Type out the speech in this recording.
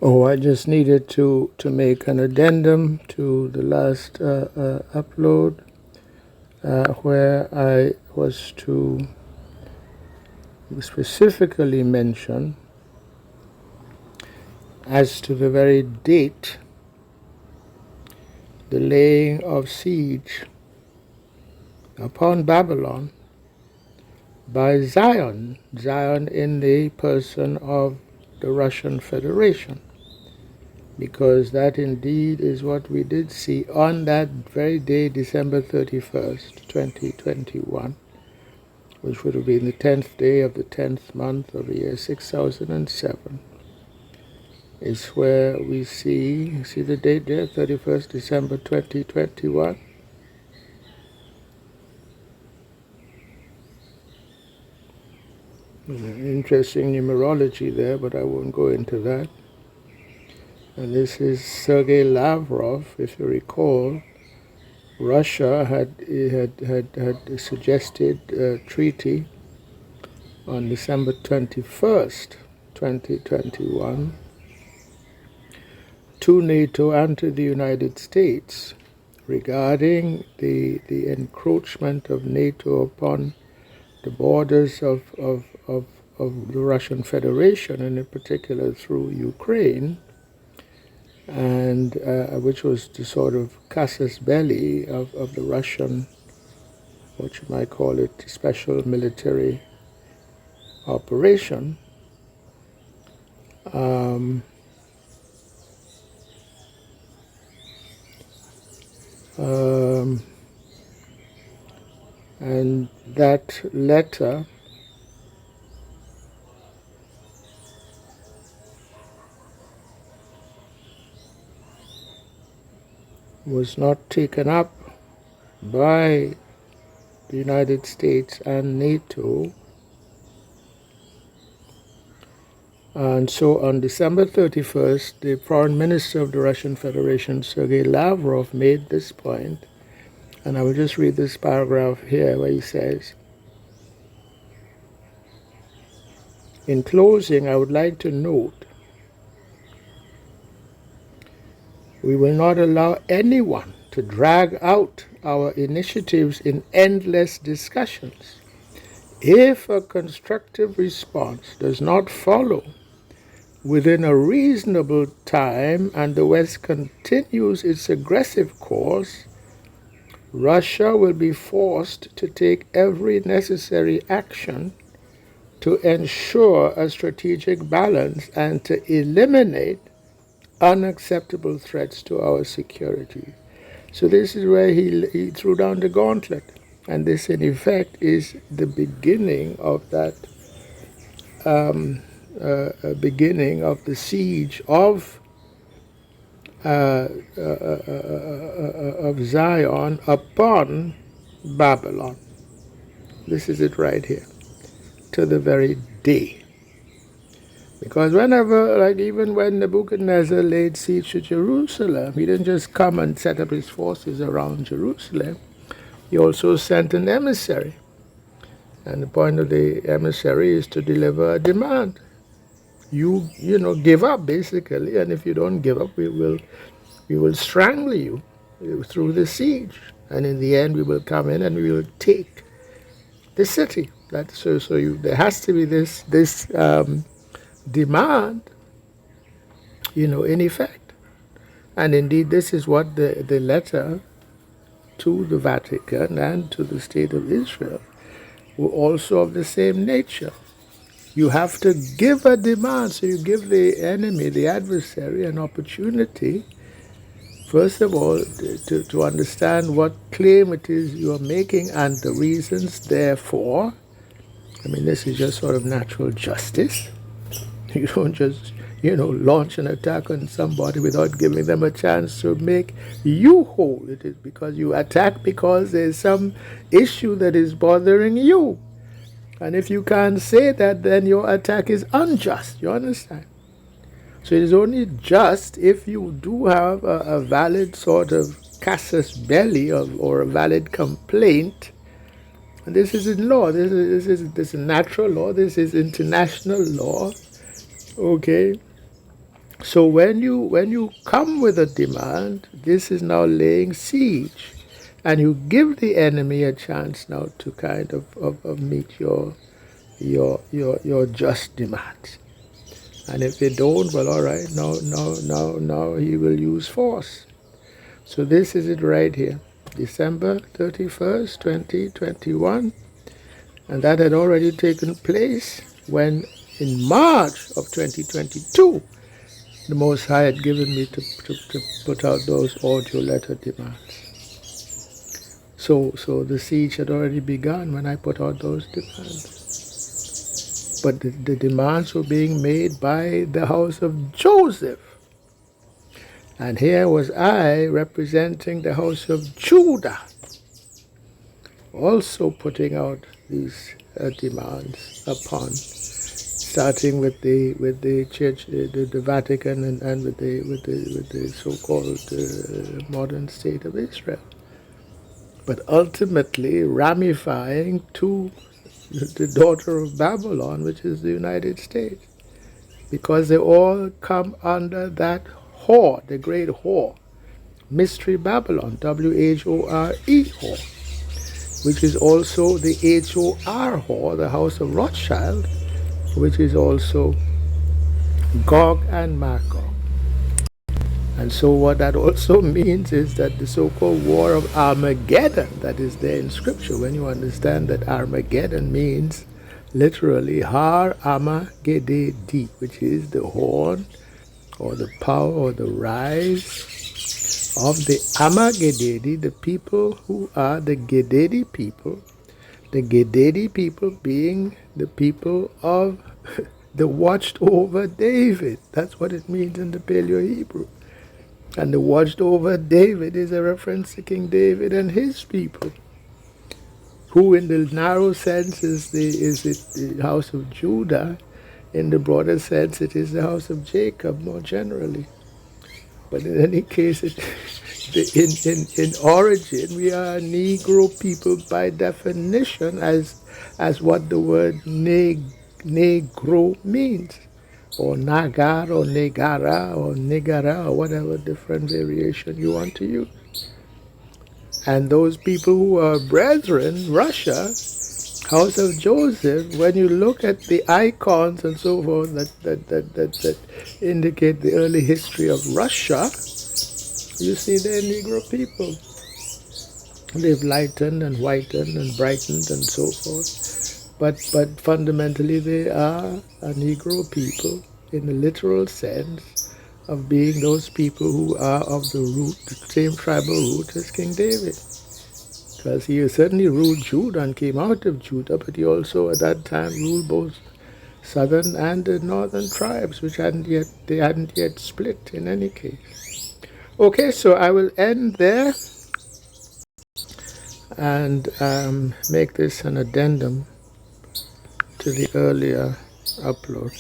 Oh, I just needed to make an addendum to the last upload where I was to specifically mention as to the very date, the laying of siege upon Babylon by Zion in the person of the Russian Federation, because that indeed is what we did see on that very day, December 31st, 2021, which would have been the 10th day of the 10th month of the year 6007, is where we see the date there, 31st December 2021. Interesting numerology there, but I won't go into that. And this is Sergei Lavrov. If you recall, Russia had suggested a treaty on December 21st, 2021, to NATO and to the United States regarding the encroachment of NATO upon the borders of the Russian Federation, and in particular through Ukraine, and which was the sort of casus belli of the Russian, what you might call it, special military operation. And that letter was not taken up by the United States and NATO. And so on December 31st, the Foreign Minister of the Russian Federation, Sergei Lavrov, made this point. And I will just read this paragraph here where he says, in closing, I would like to note, we will not allow anyone to drag out our initiatives in endless discussions. If a constructive response does not follow within a reasonable time and the West continues its aggressive course, Russia will be forced to take every necessary action to ensure a strategic balance and to eliminate unacceptable threats to our security. So this is where he threw down the gauntlet. And this, in effect, is the beginning of that, beginning of the siege of Zion upon Babylon. This is it right here, to the very day. Because whenever, like even when Nebuchadnezzar laid siege to Jerusalem, he didn't just come and set up his forces around Jerusalem. He also sent an emissary. And the point of the emissary is to deliver a demand. You give up, basically, and if you don't give up, we will strangle you through the siege. And in the end, we will come in and we will take the city. There has to be this demand, in effect. And indeed, this is what the letter to the Vatican and to the State of Israel were also of the same nature. You have to give a demand, so you give the enemy, the adversary, an opportunity, first of all, to understand what claim it is you are making and the reasons therefore. I mean, this is just sort of natural justice. You don't just, launch an attack on somebody without giving them a chance to make you whole. It is because you attack because there's some issue that is bothering you. And if you can't say that, then your attack is unjust. You understand? So it is only just if you do have a valid sort of casus belli or a valid complaint. And this is in law. This is natural law. This is international law. Okay. So when you come with a demand, this is now laying siege, and you give the enemy a chance now to kind of meet your just demands. And if they don't, well, all right, now he will use force. So this is it right here, December 31st, 2021, and that had already taken place when in March of 2022 the Most High had given me to put out those audio letter demands. So the siege had already begun when I put out those demands. But the demands were being made by the house of Joseph. And here was I representing the house of Judah, also putting out these demands upon, starting with the church, the Vatican, and with the so-called modern state of Israel, but ultimately ramifying to the daughter of Babylon, which is the United States, because they all come under that whore, the great whore, Mystery Babylon, WHORE whore, which is also the HOR whore, the House of Rothschild, which is also Gog and Magog. And so what that also means is that the so-called war of Armageddon that is there in Scripture, when you understand that Armageddon means literally Har Amagededi, which is the horn or the power or the rise of the Amagededi, the people who are the Gededi people, the Gededi people being the people of the watched over David. That's what it means in the Paleo-Hebrew. And the watched over David is a reference to King David and his people, who in the narrow sense is the house of Judah. In the broader sense, it is the house of Jacob more generally. But in any case, in origin, we are a Negro people by definition, as what the word Negro means, or Nagar, or Negara, or Negara, or whatever different variation you want to use. And those people who are brethren, Russia, House of Joseph, when you look at the icons and so forth that indicate the early history of Russia, you see they're Negro people. They've lightened and whitened and brightened and so forth. But fundamentally they are a Negro people in the literal sense of being those people who are of the root, the same tribal root as King David. Because he certainly ruled Judah and came out of Judah, but he also at that time ruled both southern and the northern tribes, which hadn't yet split in any case. Okay, so I will end there and make this an addendum to the earlier upload.